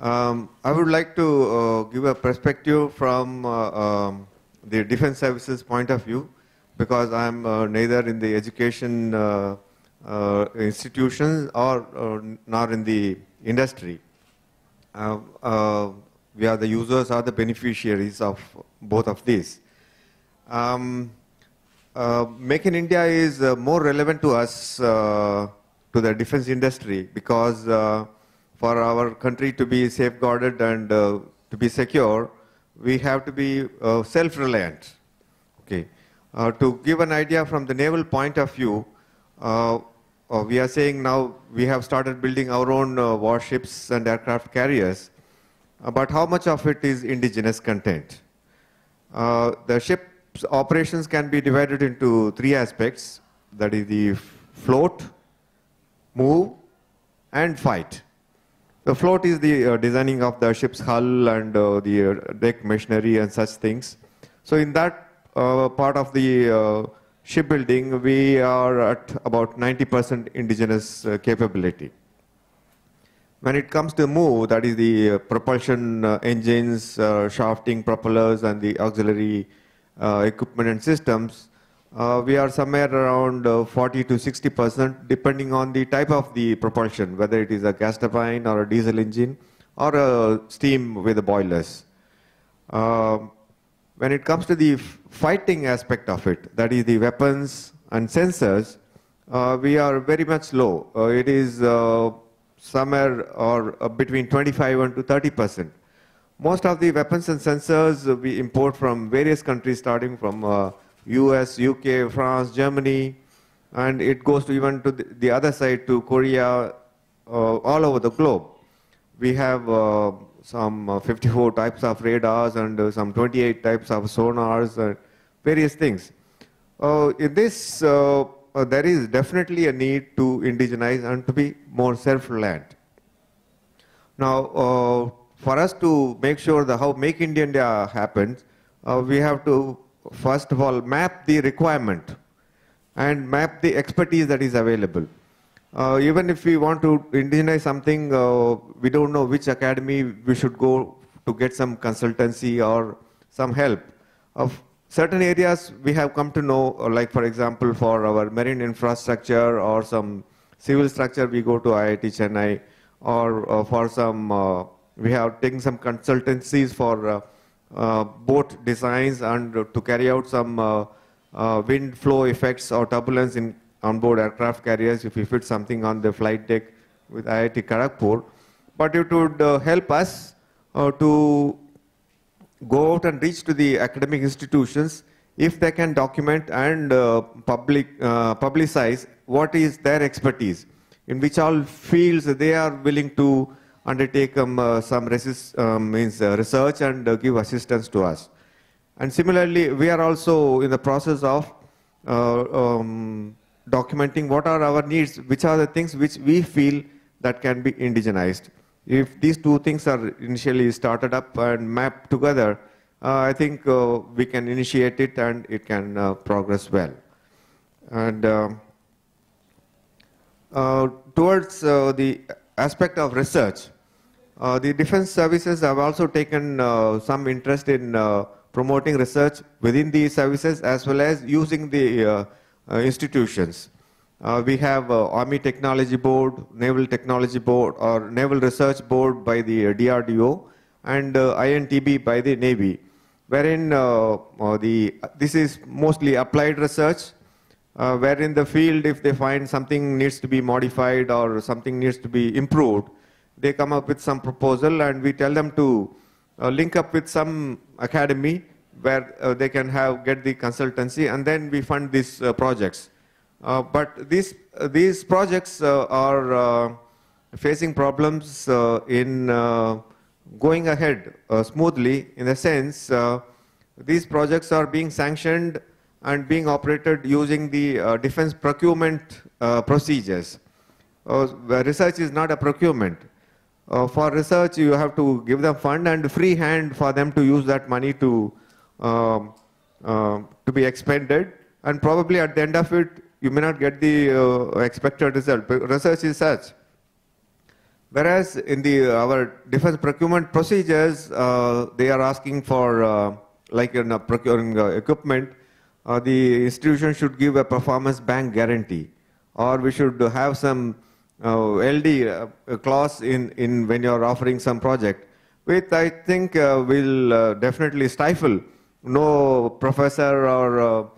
I would like to give a perspective from the defense services point of view, because I'm neither in the education institutions or nor in the industry. Uh, uh, we are the users or the beneficiaries of both of these. Make in India is more relevant to us, to the defense industry, because for our country to be safeguarded and to be secure, we have to be self-reliant. Okay. To give an idea from the naval point of view, we are saying now we have started building our own warships and aircraft carriers, but how much of it is indigenous content? The ship's operations can be divided into three aspects, that is the float, move, and fight. The float is the designing of the ship's hull and the deck machinery and such things. So in that part of the shipbuilding, we are at about 90% indigenous capability. When it comes to move, that is the propulsion engines, shafting, propellers, and the auxiliary equipment and systems, we are somewhere around 40 to 60%, depending on the type of the propulsion, whether it is a gas turbine or a diesel engine or a steam with the boilers. When it comes to the fighting aspect of it, that is the weapons and sensors, we are very much low. It is somewhere or between 25 and to 30%. Most of the weapons and sensors we import from various countries, starting from US, UK, France, Germany, and it goes to even to the other side, to Korea, all over the globe. We have some 54 types of radars and some 28 types of sonars and various things. In this, there is definitely a need to indigenize and to be more self-reliant. Now, for us to make sure that how Make in India happens, we have to first of all map the requirement and map the expertise that is available. Even if we want to indigenize something, we don't know which academy we should go to get some consultancy or some help. Of certain areas we have come to know, like for example for our marine infrastructure or some civil structure, we go to IIT Chennai, or for some, we have taken some consultancies for boat designs and to carry out some wind flow effects or turbulence in onboard aircraft carriers if we fit something on the flight deck with IIT Kharagpur. But it would help us to go out and reach to the academic institutions if they can document and publicize what is their expertise, in which all fields they are willing to undertake some research and give assistance to us. And similarly, we are also in the process of documenting what are our needs, which are the things which we feel that can be indigenized. If these two things are initially started up and mapped together, I think we can initiate it and it can progress well. And towards the aspect of research, the defense services have also taken some interest in promoting research within the services as well as using the institutions. We have Army Technology Board, Naval Technology Board, or Naval Research Board by the DRDO, and INTB by the Navy, wherein this is mostly applied research, where in the field, if they find something needs to be modified or something needs to be improved, they come up with some proposal and we tell them to link up with some academy where they can get the consultancy, and then we fund these projects. But these projects are facing problems in going ahead smoothly, in the sense these projects are being sanctioned and being operated using the defense procurement procedures. Research is not a procurement. For research, you have to give them fund and free hand for them to use that money to be expended, and probably at the end of it, you may not get the expected result. But research is such. Whereas in our defense procurement procedures, they are asking for, like in procuring equipment, the institution should give a performance bank guarantee, or we should have some LD clause in when you are offering some project, which I think will definitely stifle. No professor or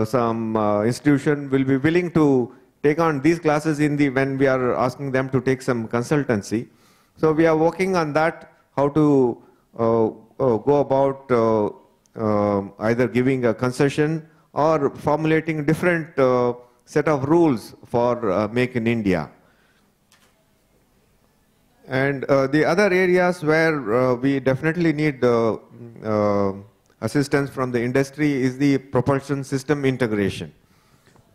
some institution will be willing to take on these classes when we are asking them to take some consultancy. So we are working on that, how to go about either giving a concession or formulating different set of rules for Make in India. And the other areas where we definitely need assistance from the industry is the propulsion system integration.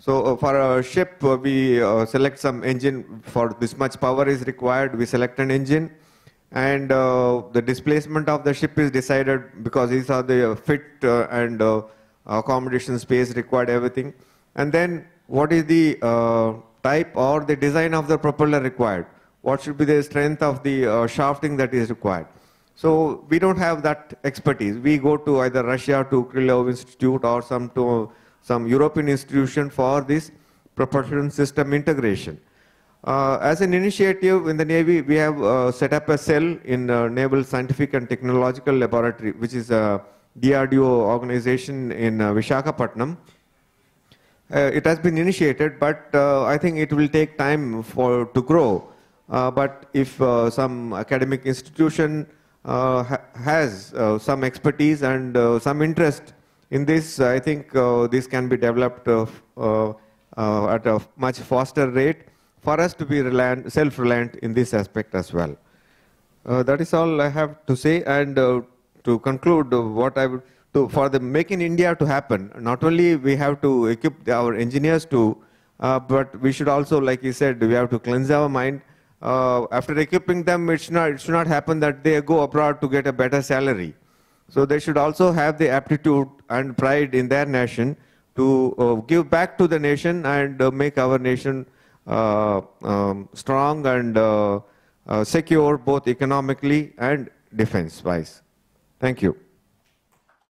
So for a ship, we select some engine. For this much power is required, we select an engine, and the displacement of the ship is decided because these are the fit and accommodation space required, everything. And then what is the type or the design of the propeller required? What should be the strength of the shafting that is required? So we don't have that expertise. We go to either Russia, to Krylov Institute, or some European institution for this propulsion system integration. As an initiative in the Navy, we have set up a cell in Naval Scientific and Technological Laboratory, which is a DRDO organization in Visakhapatnam. It has been initiated, but I think it will take time to grow. But if some academic institution has some expertise and some interest in this, I think this can be developed at a much faster rate for us to be self-reliant in this aspect as well. That is all I have to say. And to conclude, for the Make in India to happen, not only we have to equip our engineers but we should also, like you said, we have to cleanse our mind. After equipping them, it should not happen that they go abroad to get a better salary. So they should also have the aptitude and pride in their nation to give back to the nation and make our nation strong and secure, both economically and defense-wise. Thank you.